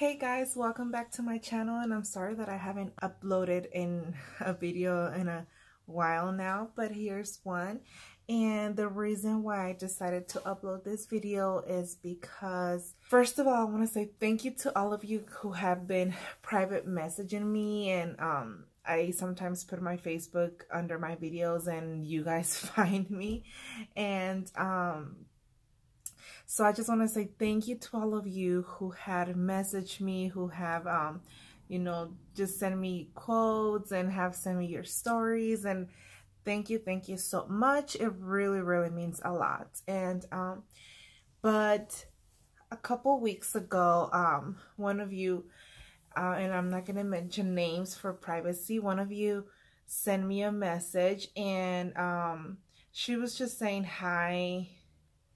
Hey guys, welcome back to my channel, and I'm sorry that I haven't uploaded in a video in a while now, but here's one. And the reason why I decided to upload this video is because, first of all, I want to say thank you to all of you who have been private messaging me, and I sometimes put my Facebook under my videos and you guys find me. And so I just want to say thank you to all of you who had messaged me, who have, just sent me quotes and have sent me your stories. And thank you so much. It really, really means a lot. And, but a couple weeks ago, one of you, and I'm not going to mention names for privacy, one of you sent me a message, and she was just saying hi.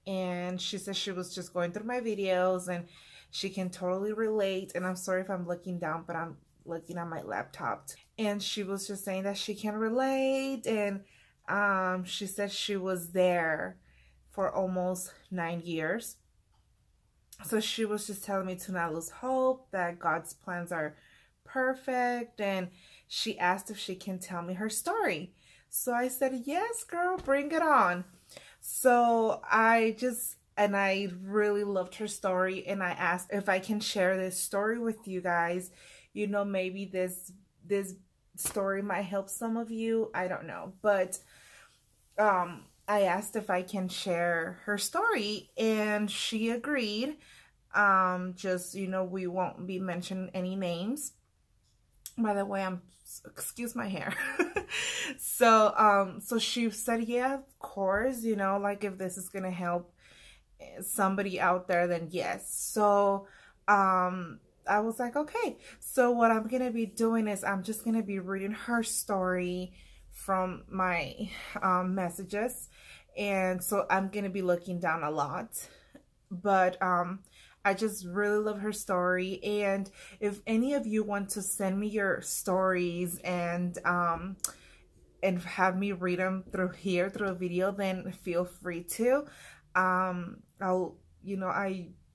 And she said she was just going through my videos and she can totally relate. And I'm sorry if I'm looking down, but I'm looking at my laptop. And she was just saying that she can relate. And she said she was there for almost 9 years. So she was just telling me to not lose hope, that God's plans are perfect. And she asked if she can tell me her story. So I said, yes, girl, bring it on. So I really loved her story, and I asked if I can share this story with you guys. You know, maybe this story might help some of you. I don't know. But I asked if I can share her story, and she agreed. We won't be mentioning any names. By the way, excuse my hair. So she said, yeah, of course, like if this is gonna help somebody out there, then yes. So I was like, okay. So what I'm gonna be doing is I'm just gonna be reading her story from my messages, and so I'm gonna be looking down a lot, but I just really love her story. And if any of you want to send me your stories and have me read them through a video, then feel free to.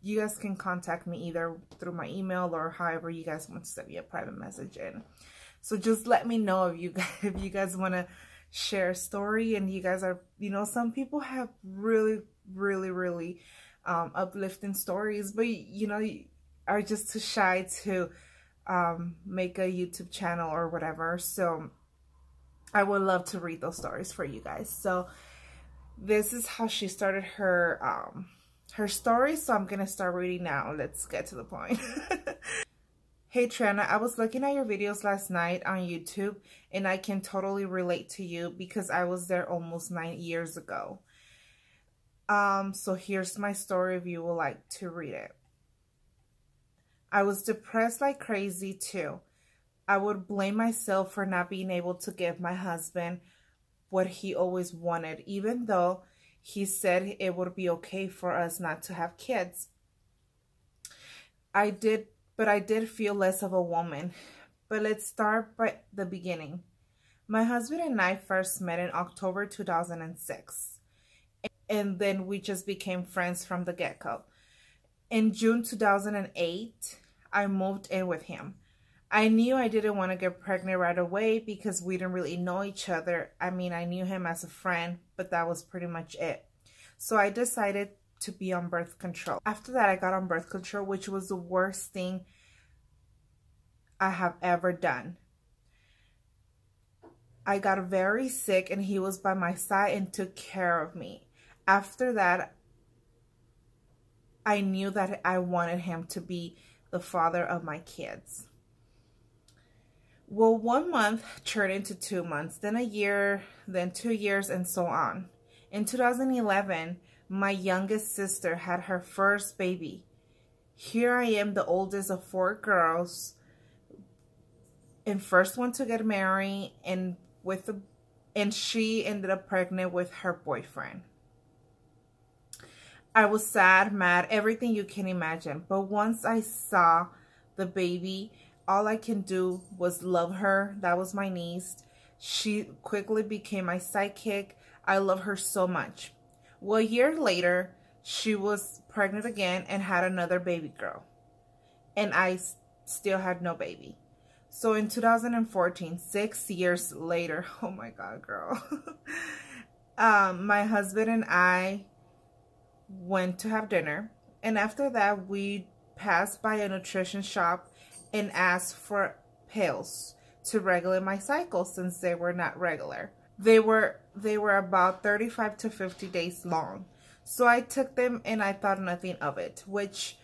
You guys can contact me either through my email or however you guys want to send me a private message in. So just let me know if you guys want to share a story, and you guys are, some people have really, really, really uplifting stories, but are just too shy to make a YouTube channel or whatever. So I would love to read those stories for you guys. So this is how she started her story. So I'm gonna start reading now. Let's get to the point. Hey Triana, I was looking at your videos last night on YouTube, and I can totally relate to you because I was there almost 9 years ago. So here's my story if you would like to read it. I was depressed like crazy too. I would blame myself for not being able to give my husband what he always wanted, even though he said it would be okay for us not to have kids. I did feel less of a woman. But let's start by the beginning. My husband and I first met in October 2006. And then we just became friends from the get-go. In June 2008, I moved in with him. I knew I didn't want to get pregnant right away because we didn't really know each other. I mean, I knew him as a friend, but that was pretty much it. So I decided to be on birth control. After that, I got on birth control, which was the worst thing I have ever done. I got very sick, and he was by my side and took care of me. After that, I knew that I wanted him to be the father of my kids. Well, 1 month turned into 2 months, then a year, then 2 years, and so on. In 2011, my youngest sister had her first baby. Here I am, the oldest of 4 girls, and first one to get married, and she ended up pregnant with her boyfriend. I was sad, mad, everything you can imagine. But once I saw the baby, all I can do was love her. That was my niece. She quickly became my sidekick. I love her so much. Well, a year later, she was pregnant again and had another baby girl. and I still had no baby. So in 2014, 6 years later, oh my God, girl, my husband and I went to have dinner. And after that, we passed by a nutrition shop and asked for pills to regulate my cycle since they were not regular. They were about 35 to 50 days long. So I took them and I thought nothing of it, which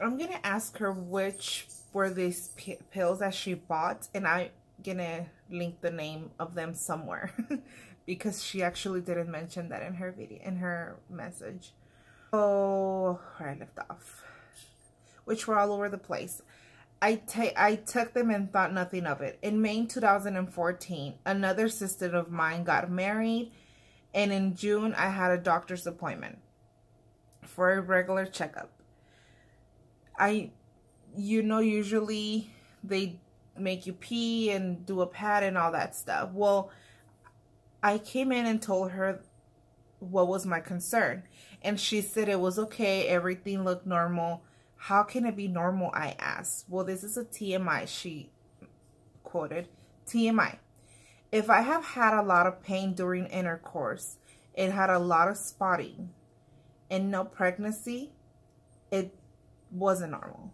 I'm going to ask her which were these pills that she bought, and I'm going to link the name of them somewhere because she actually didn't mention that in her video, in her message. Oh, where I left off, which were all over the place. I took them and thought nothing of it. In May 2014, another sister of mine got married, and in June, I had a doctor's appointment for a regular checkup. Usually they make you pee and do a pad and all that stuff. Well, I came in and told her what was my concern, and she said it was okay, everything looked normal. How can it be normal, I asked. Well, this is a TMI, she quoted. TMI. If I have had a lot of pain during intercourse, it had a lot of spotting, and no pregnancy, it wasn't normal.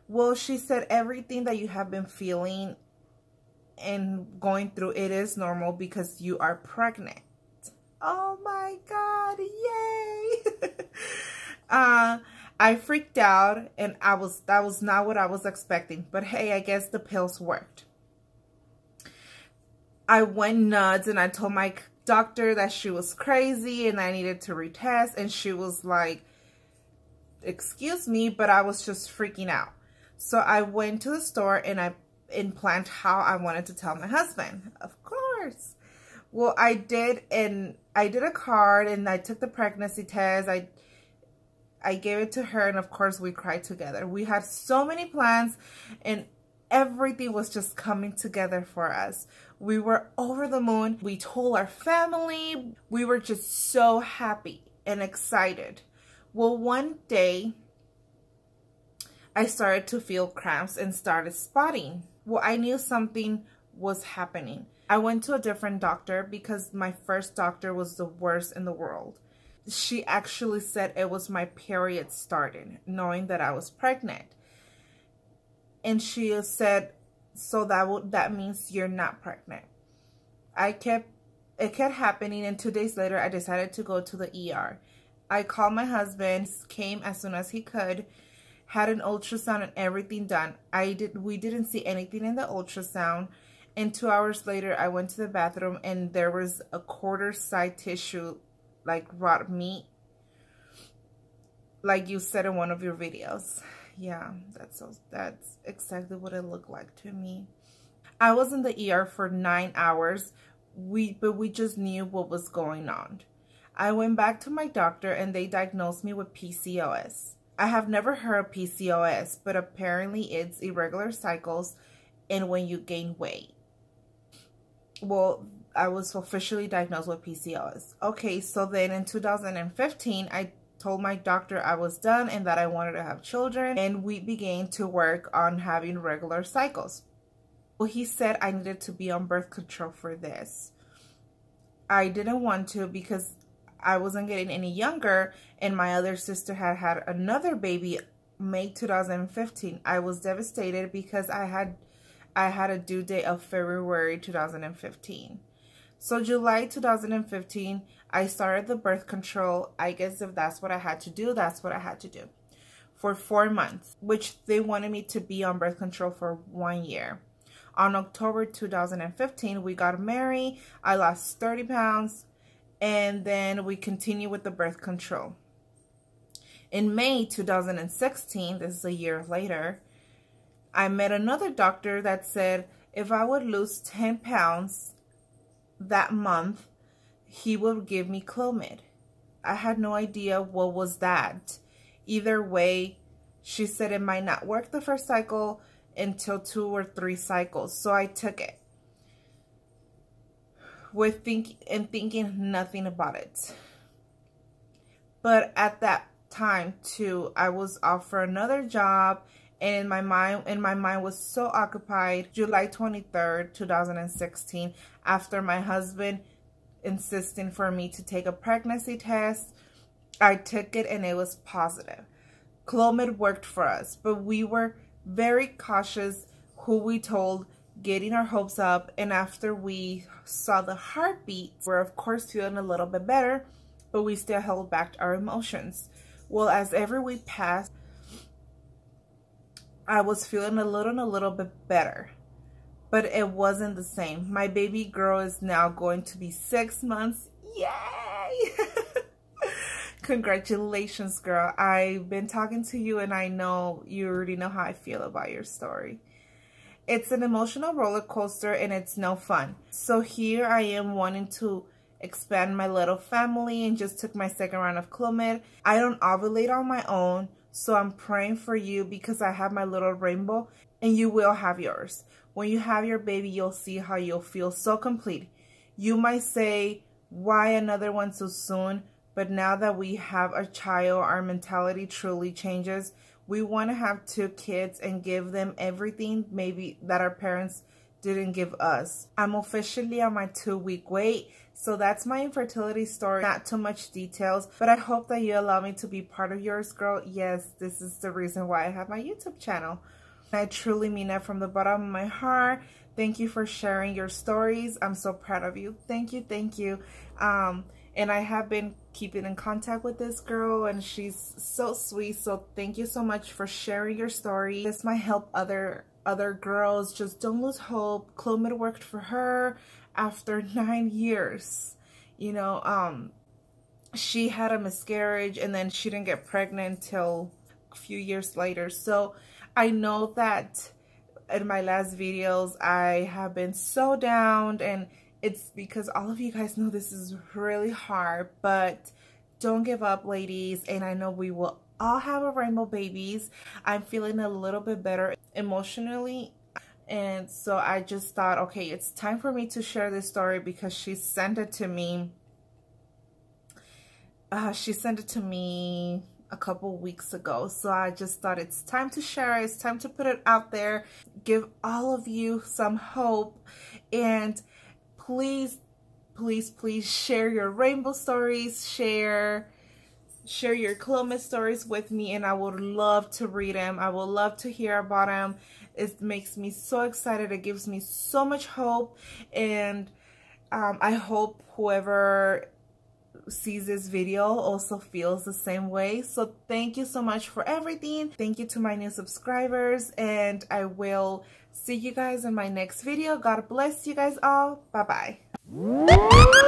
Well, she said everything that you have been feeling and going through, it is normal because you are pregnant. Oh my God, yay! I freaked out, and that was not what I was expecting. But hey, I guess the pills worked. I went nuts, and I told my doctor that she was crazy and I needed to retest, and she was like, excuse me, but I was just freaking out. So I went to the store and I planned how I wanted to tell my husband. Of course. Well, I did, and I did a card, and I took the pregnancy test. I gave it to her, and of course we cried together. We had so many plans, and everything was just coming together for us. We were over the moon. We told our family. We were just so happy and excited. Well, one day I started to feel cramps and started spotting. Well, I knew something was happening. I went to a different doctor because my first doctor was the worst in the world. She actually said it was my period starting, knowing that I was pregnant. And she said, so that means you're not pregnant. It kept happening, and 2 days later, I decided to go to the ER. I called my husband, came as soon as he could, had an ultrasound and everything done. We didn't see anything in the ultrasound. And 2 hours later, I went to the bathroom, and there was a quarter side tissue, like raw meat, like you said in one of your videos. Yeah, that's exactly what it looked like to me. I was in the ER for 9 hours, but we just knew what was going on. I went back to my doctor, and they diagnosed me with PCOS. I have never heard of PCOS, but apparently it's irregular cycles and when you gain weight. Well, I was officially diagnosed with PCOS. Okay, so then in 2015, I told my doctor I was done and that I wanted to have children, and we began to work on having regular cycles. Well, he said I needed to be on birth control for this. I didn't want to because I wasn't getting any younger, and my other sister had another baby May 2015. I was devastated because I had a due date of February 2015. So July 2015, I started the birth control. I guess if that's what I had to do, that's what I had to do. For 4 months, which they wanted me to be on birth control for 1 year. On October 2015, we got married. I lost 30 pounds. And then we continued with the birth control. In May 2016, this is a year later, I met another doctor that said if I would lose 10 pounds that month, he would give me clomid. I had no idea what was that. Either way, she said it might not work the first cycle until 2 or 3 cycles. So I took it with thinking nothing about it. But at that time too, I was offered another job And my mind was so occupied. July 23rd, 2016, after my husband insisting for me to take a pregnancy test, I took it and it was positive. Clomid worked for us, but we were very cautious who we told, getting our hopes up. And after we saw the heartbeat, we're of course feeling a little bit better, but we still held back our emotions. Well, as every week passed, I was feeling a little bit better, but it wasn't the same. My baby girl is now going to be 6 months. Yay! Congratulations, girl. I've been talking to you and I know you already know how I feel about your story. It's an emotional roller coaster and it's no fun. So here I am wanting to expand my little family and just took my second round of clomid. I don't ovulate on my own, so I'm praying for you because I have my little rainbow and you will have yours. When you have your baby, you'll see how you'll feel so complete. You might say, why another one so soon? But now that we have a child, our mentality truly changes. We want to have 2 kids and give them everything maybe that our parents didn't give us. I'm officially on my 2-week wait. So that's my infertility story. Not too much details, but I hope that you allow me to be part of yours, girl. Yes, this is the reason why I have my YouTube channel. I truly mean that from the bottom of my heart. Thank you for sharing your stories. I'm so proud of you. Thank you, thank you. And I have been keeping in contact with this girl and she's so sweet. So thank you so much for sharing your story. This might help other girls. Just don't lose hope. Clomid worked for her after 9 years. You know, she had a miscarriage and then she didn't get pregnant until a few years later. So I know that in my last videos I have been so down, and it's because all of you guys know this is really hard, but don't give up, ladies. And I know we will all have a rainbow babies. I'm feeling a little bit better emotionally. And so I just thought, okay, it's time for me to share this story because she sent it to me. She sent it to me a couple weeks ago. So I just thought it's time to share it. It's time to put it out there. Give all of you some hope. And please, please, please share your rainbow stories. Share your clomid stories with me, and I would love to read them. I would love to hear about them. It makes me so excited. It gives me so much hope, and I hope whoever sees this video also feels the same way. So thank you so much for everything. Thank you to my new subscribers, and I will see you guys in my next video. God bless you guys all. Bye bye.